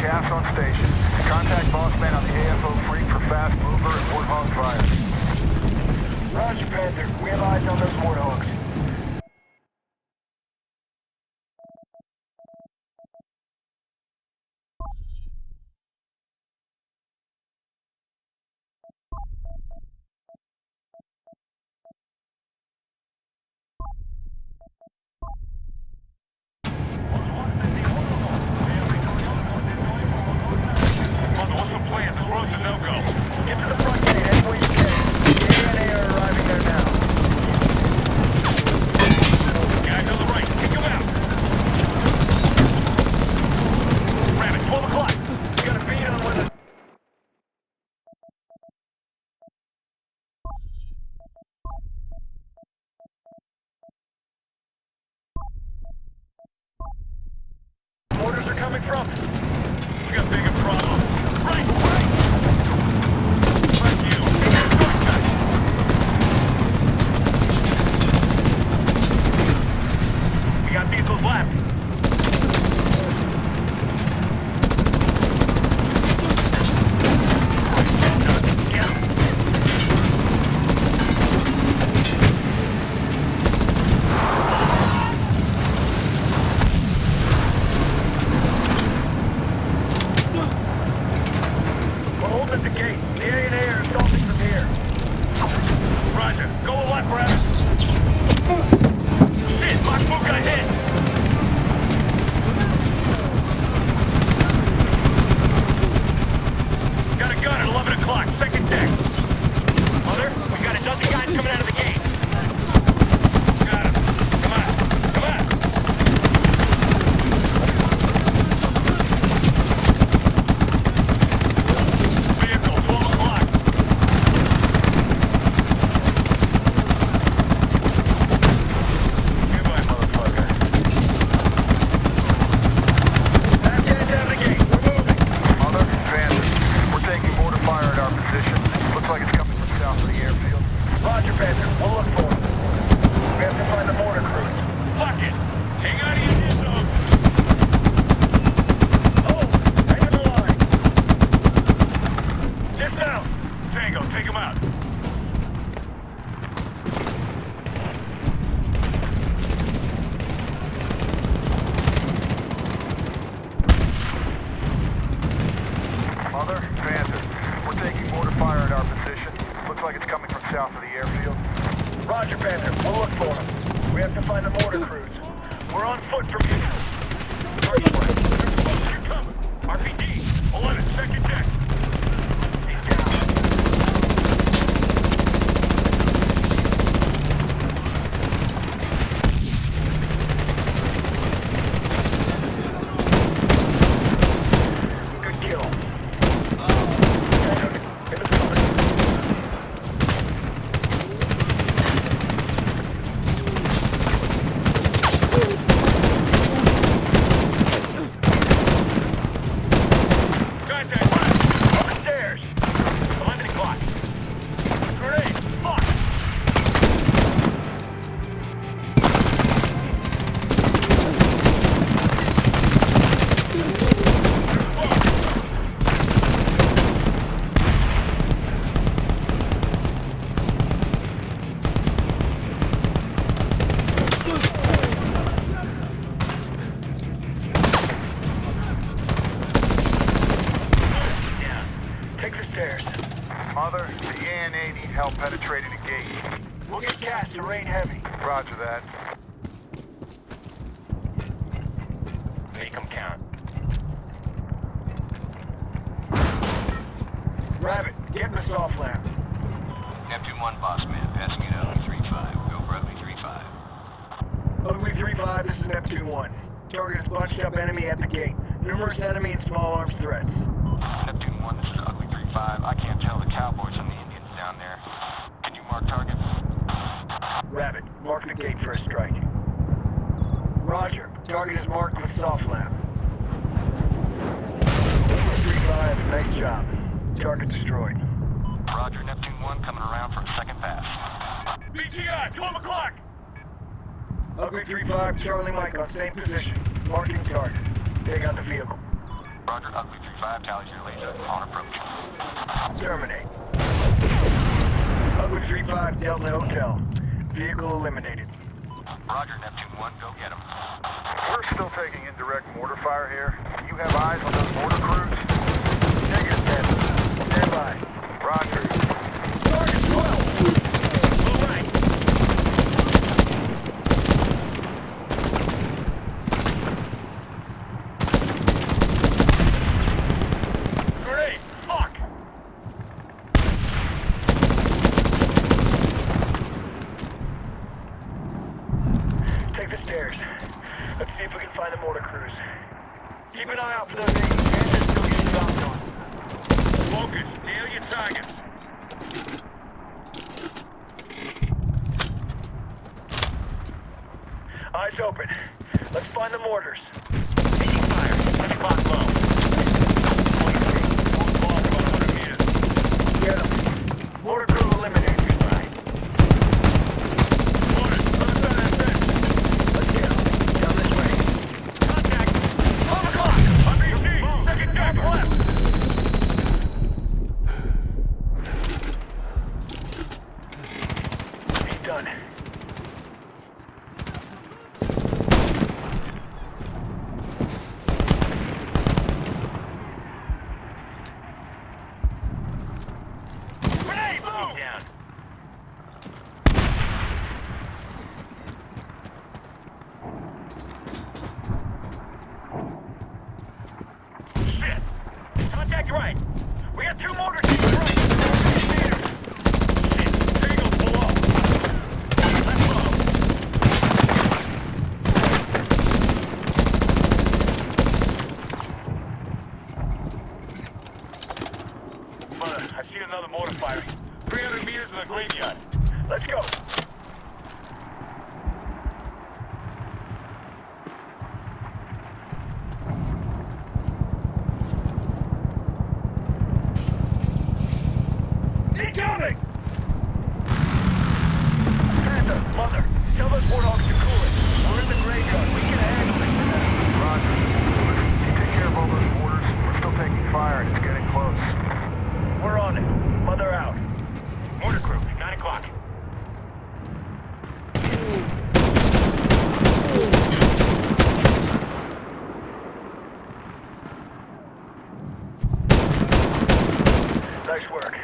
CAS on station. Contact boss man on the AFO Freak for fast mover and Warthog fire. Roger, Panther. We have eyes on those Warthogs. What's the plan? This road's a no-go. Get to the front gate any way you can. The ANA are arriving there now. Guys on the right, kick him out. Rabbit, 12 o'clock. We got a beat on with it. Orders are coming from. We got bigger problem. Right. Fuck you. We got vehicles left. We're holding at the gate. The ANA are assaulting from here. Roger. Go a left, Rabbit. Shit, my boot got hit. Got a gun at 11 o'clock, second deck. Mother, we got a dozen guys coming out of the gate. Got him. Come on. Come on. Vehicle, 12 o'clock. Goodbye, motherfucker. Back guys out of the gate. We're moving. Mother, Panther, we're taking mortar fire at our position. Looks like it's coming from south of the airfield. Roger, Panther. We'll look for them. We have to find the mortar crews. Fuck it. Hang on to your shit, dog. Oh, hang on the line. Sit down. Tango, take him out. Mother, Panther, we're taking mortar fire at our position. Looks like it's coming from south of the airfield. Roger, Panther. We'll look for them. We have to find the mortar crews. We're on foot from here. First one. You're coming. RPG, 11, second deck. He's down. Good kill. Tango, in the building. Contact left. On the stairs. 11 o'clock. Grenade. Fuck. Yeah. Take the stairs. Mother, the ANA need help penetrating the gate. We'll get gas to rain heavy. Roger that. Make them count. Rabbit, get in the soft lamp. Neptune 1 boss man, passing it out on 3-5. Go for ugly 3-5. Ugly 3-5, this is Neptune 1. Target is bunched up enemy at the gate. Numerous enemy and small arms threats. Neptune 1, this is ugly 3-5. I can't tell the cowboys from the Indians down there. Can you mark targets? Rabbit, mark the gate for a strike. Roger, target is marked with soft lamp. 3-5, nice job. Target destroyed. Roger, Neptune 1 coming around for a second pass. BTI, 12 o'clock. Ugly 3-5, Charlie Mike on same position. Marking target. Take out the vehicle. Roger, Ugly 3-5, tallies your laser. On approach. Terminate. Ugly 3-5, Delta Hotel. Vehicle eliminated. Roger, Neptune 1, go get him. We're still taking indirect mortar fire here. Do you have eyes on those mortar crews? Negative, Ted. Stand by. Roger. Target 12! All right. Grenade! Fuck! Take the stairs. Let's see if we can find the mortar crews. Keep an eye out for those Navy Panthers still getting stopped on. Focus. Nail your targets. Eyes open. Let's find the mortars. Taking fire. 10 o'clock low. 23. Long about 100 meters. Get them. Mortar crew eliminated. Goodbye. Mortars. Other side of that fence. Let's get them. Down this way. Contact. 12 o'clock. RPG. Second deck left. He's done. Grenade! Move! Down. Shit! Contact right! We got 2 mortars to the right! Shit! There goes below! Left low! Mother, I see another mortar firing. 300 meters from the graveyard. Let's go. Incoming! Panther, Mother, tell those warthogs to cool it. We're in the graveyard. We can handle it. Roger. You take care of all those mortars. We're still taking fire and it's getting close. We're on it. Mother out. Mortar crew, 9 o'clock. Nice work.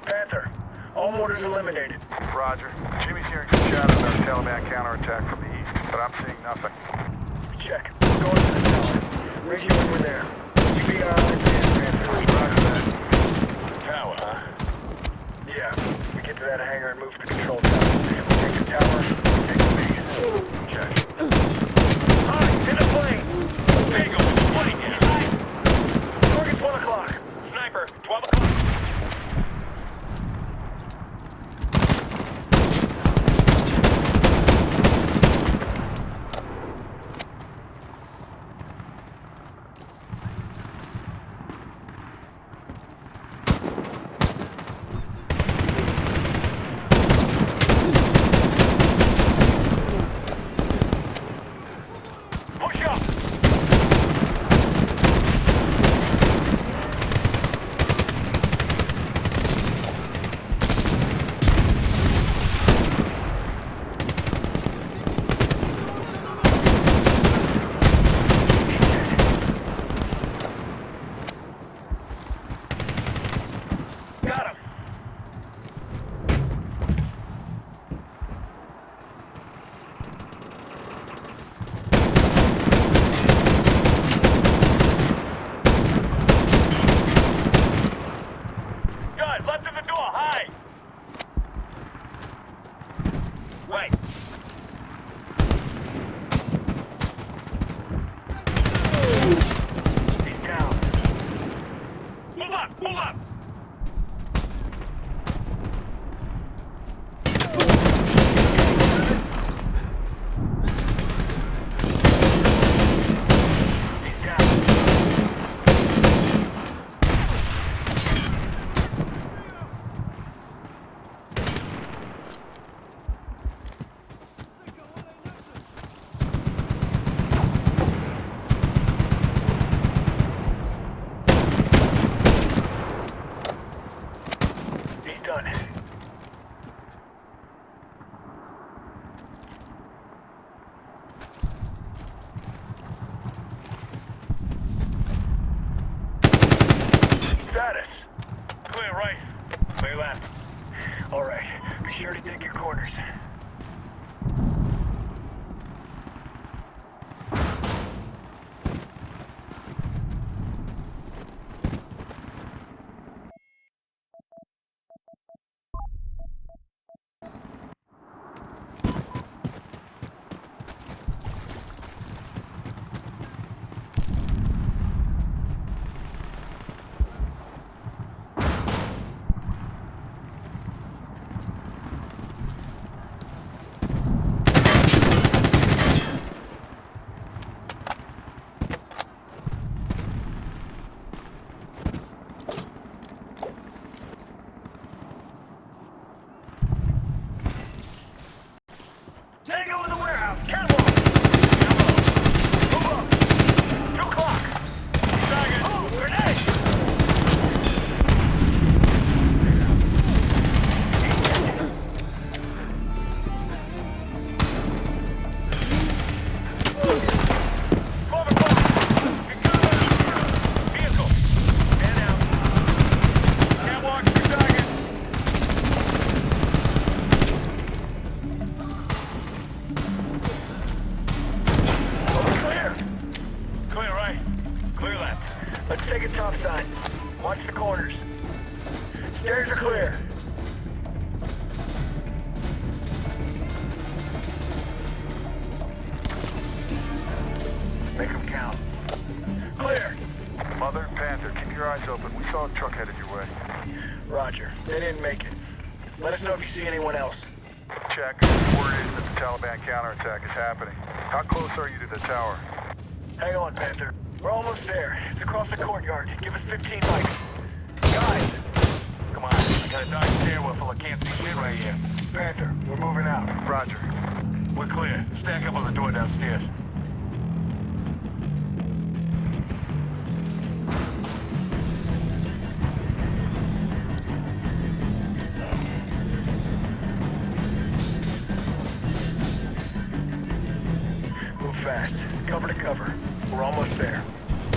Panther, all mortars eliminated. Roger. Jimmy's hearing some chatter about a Taliban counterattack from the east, but I'm seeing nothing. Check. We're going to the tower. Radio when we're there. You be our eyes and Panther. Roger that. Tower, huh? Yeah. We get to that hangar and move to the control tower. We'll take the tower, take the base. Check. Hi, in the plane! Bingo, plane, inside! Target's 1 o'clock. Sniper, 12 o'clock. Push up! Got him. Guys, left of the door, high! Right. He's down. Move up, move up! He's down. right. Clear left. All right. Be sure to dig your corners. Tango in the warehouse. Catwalk. Move up. 2 o'clock. Target. Oh, grenade. Vehicle. Man out. Catwalk. Your target. Clear. Clear right. Clear left. Let's take it top side. Watch the corners. Stairs are clear. Make them count. Clear. Mother, Panther, keep your eyes open. We saw a truck headed your way. Roger. They didn't make it. Let us know if you see anyone else. Check. Word is that the Taliban counterattack is happening. How close are you to the tower? Hang on, Panther. We're almost there. It's across the courtyard. Give us 15 mics. Guys! Come on. I got a dark stairwell full of can't see shit right here. Panther, we're moving out. Roger. We're clear. Stack up on the door downstairs. Move fast. Cover to cover. We're almost there.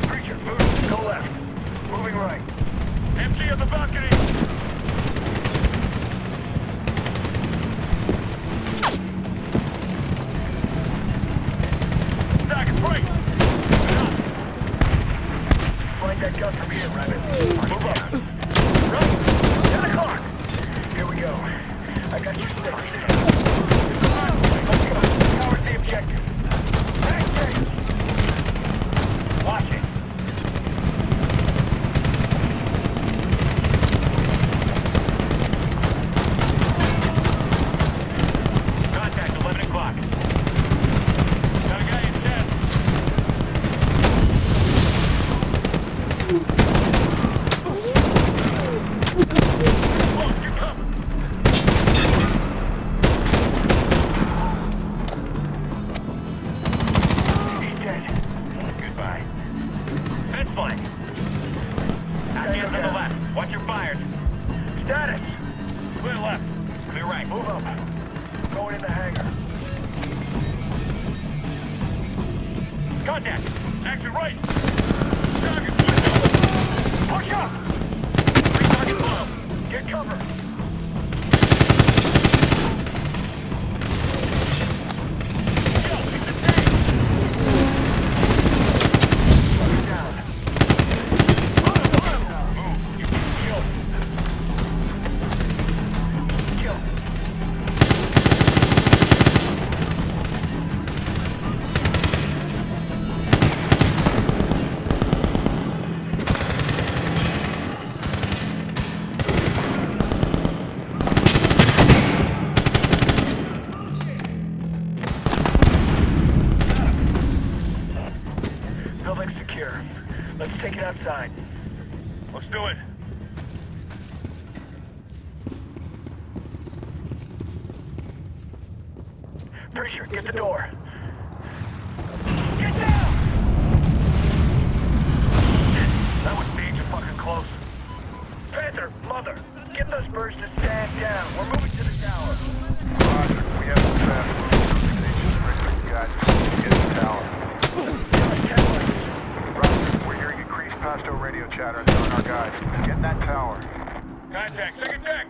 Preacher, move. Go left. Moving right. Empty on the balcony. Target free. Find that gun from here, Rabbit. Move up. Right. 10 o'clock. Here we go. I got you sticks. Let's go. Tower's the objective. Bang, bang. Watch it. Contact 11 o'clock. Got a guy in 10. Close, you're covered. He's dead. Goodbye. Fence flank. Active to the left. Watch your fires. Status. Clear left. Clear right. Move up. Going in the hangar. Contact. Action right. Target window. Push up. 3 target below. Get cover. Kill. Keep the tank. Lock down. Move. You kill. Kill. Building secure. Let's take it outside. Let's do it. Preacher, get the door. Get down! That was danger fucking close. Panther, mother, get those birds to stand down. We're moving to the tower. Roger. We have some fast guys. Get to the tower. Roger. We're hearing increased Pasto radio chatter and telling our guys. Get in that tower. Contact, second deck.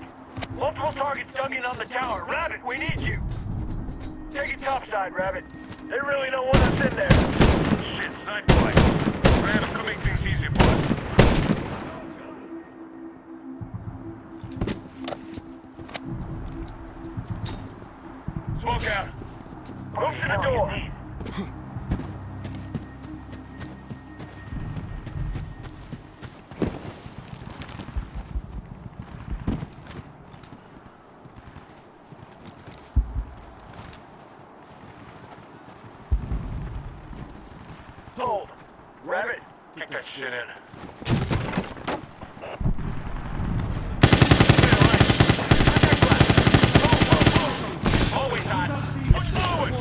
Multiple targets dug in on the tower. Rabbit, we need you. Take it topside, Rabbit. They really don't want us in there. Shit, snipe boy. Random, come make things easier for us. Smoke out. Move to the door. Hold. Rabbit. Kick that shit in. Always hot. Push forward.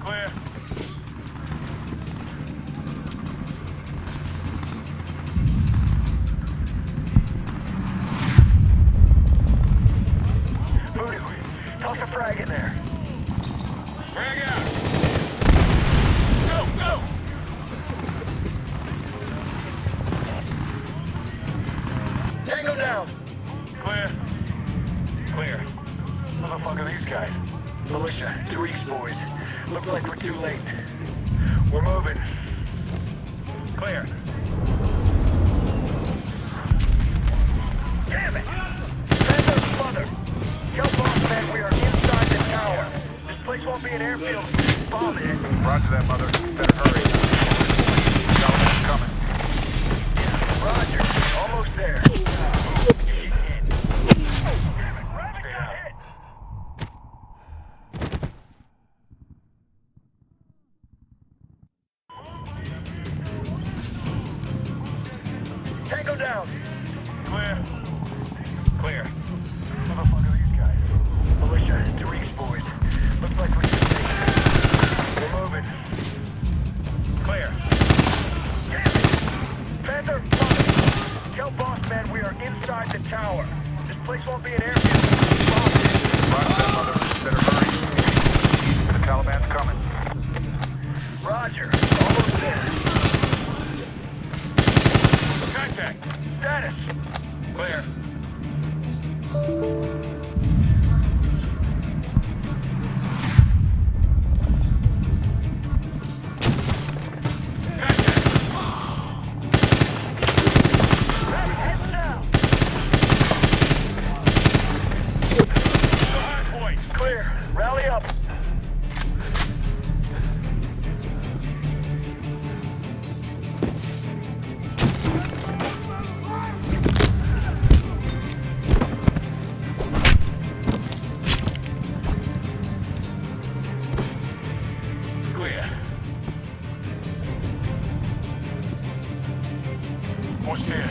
Clear. Voodoo. Toss a frag in there. Frag out. Go, go. Tango down. Clear. Clear. Motherfucker, these guys. Militia, 2 East boys. Looks like we're too late. We're moving. Clear. Damn it! Phantom's mother! Tell boss man we are inside the tower. This place won't be an airfield. Bomb it. Roger that, Mother. Better hurry. Taliban's coming. Roger. Almost there. Straight out. Tango down. Clear. Clear. Motherfucker, these guys. Militia, 2 East boys. Looks like we're too late. We're moving. Clear. Damn it! Panther, mother! Tell boss man we are inside the tower. This place won't be an airfield. Bomb it. Roger that, Mother. Better hurry. The Taliban's coming. Roger. Almost there. Contact. Status. Clear. Rabbit, heads down. Go hard point. Clear. Rally up. Clear. What's this?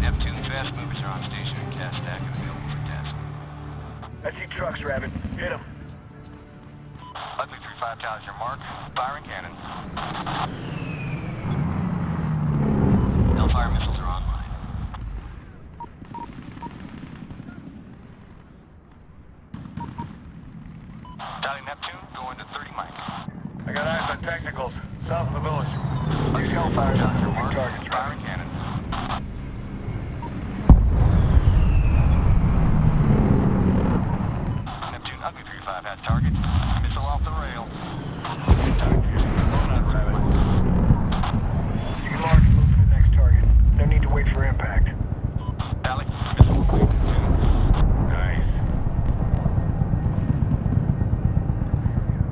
Neptune fast movers are on station in Cat Stack and available for task. I see trucks, Rabbit. Hit them. Ugly 3-5 tally your mark. Firing cannon. Hellfire missiles are online. Tally Neptune, going to 30 miles. I got eyes on technicals. South of the village. Use Hellfire Tally your on mark. targets, Firing Rabbit. cannon. Neptune, Ugly 3-5 has target. Missile off the rail. You can mark and move to the next target. No need to wait for impact. Tally, missile complete. Nice.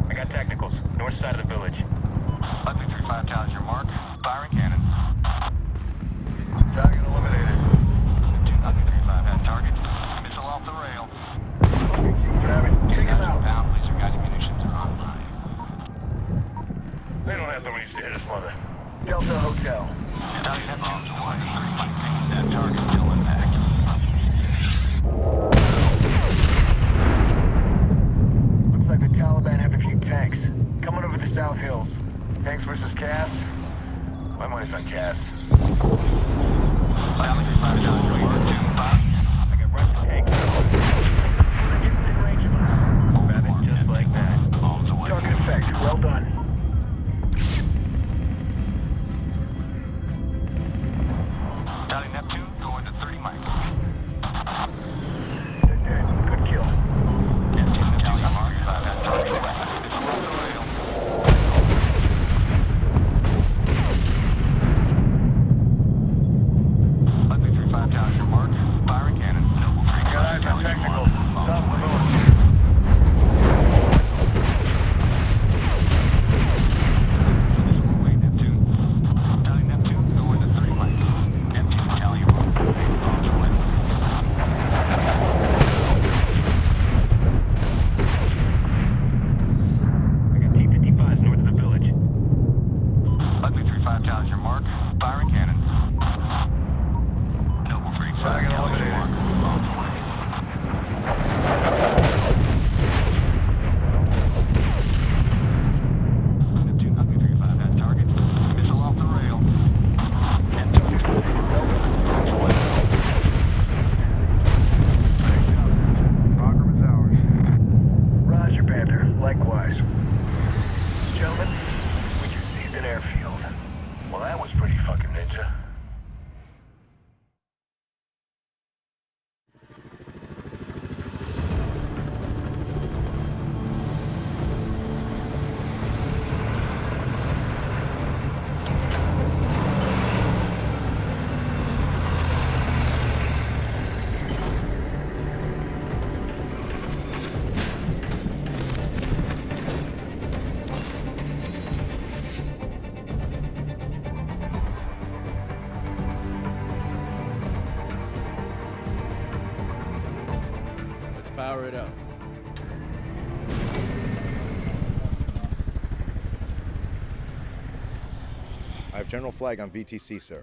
I got technicals. North side of the village. Ugly 3-5 tallies your mark. Firing cannon. mics. Good kill. Empty Italian mark. 5 has target west. It's off the rail. Ugly 3-5 down your mark. Firing cannon. Noble 3-5. Got eyes on technical. South of the village. Wait, Neptune. Dialing Neptune. Go into 30 mics. Empty Italian mark. Off the rail. I got T-55s north of the village. Ugly 3-5 down your mark. Firing cannon. Noble 3-5 Target down your eliminated. mark. Off the way. Neptune, Ugly 3-5 has target. Missile off the rail. Neptune 2. Bagram is ours. Roger, Panther. Likewise. Gentlemen, we just seized an airfield. Well, that was pretty fucking ninja. Let's power it up. I have General Flag on VTC, sir.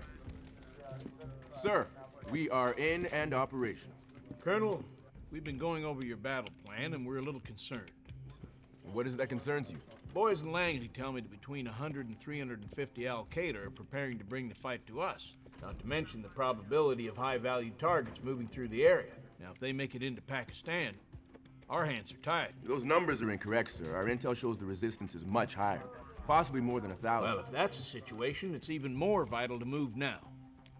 Sir, we are in and operational. Colonel, we've been going over your battle plan and we're a little concerned. What is it that concerns you? Boys in Langley tell me that between 100 and 350 Al-Qaeda are preparing to bring the fight to us. Not to mention the probability of high-value targets moving through the area. Now, if they make it into Pakistan, our hands are tied. Those numbers are incorrect, sir. Our intel shows the resistance is much higher, possibly more than 1,000. Well, if that's the situation, it's even more vital to move now.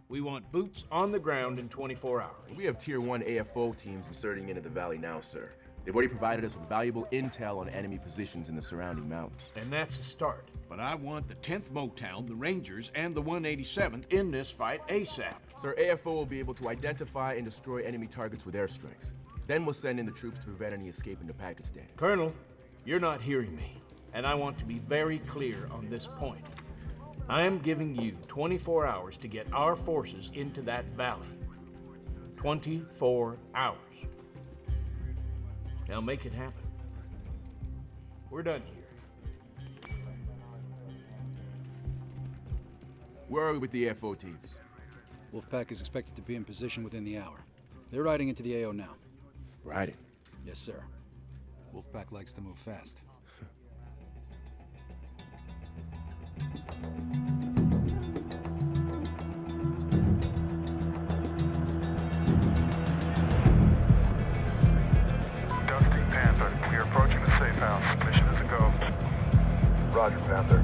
We want boots on the ground in 24 hours. We have Tier 1 AFO teams inserting into the valley now, sir. They've already provided us with valuable intel on enemy positions in the surrounding mountains. And that's a start. But I want the 10th Motown, the Rangers, and the 187th in this fight ASAP. Sir, AFO will be able to identify and destroy enemy targets with airstrikes. Then we'll send in the troops to prevent any escape into Pakistan. Colonel, you're not hearing me, and I want to be very clear on this point. I am giving you 24 hours to get our forces into that valley. 24 hours. Now make it happen. We're done here. Where are we with the AFO teams? Wolfpack is expected to be in position within the hour. They're riding into the AO now. Riding. Yes, sir. Wolfpack likes to move fast. Dusty Panther, we are approaching the safe house. Mission is a go. Roger, Panther.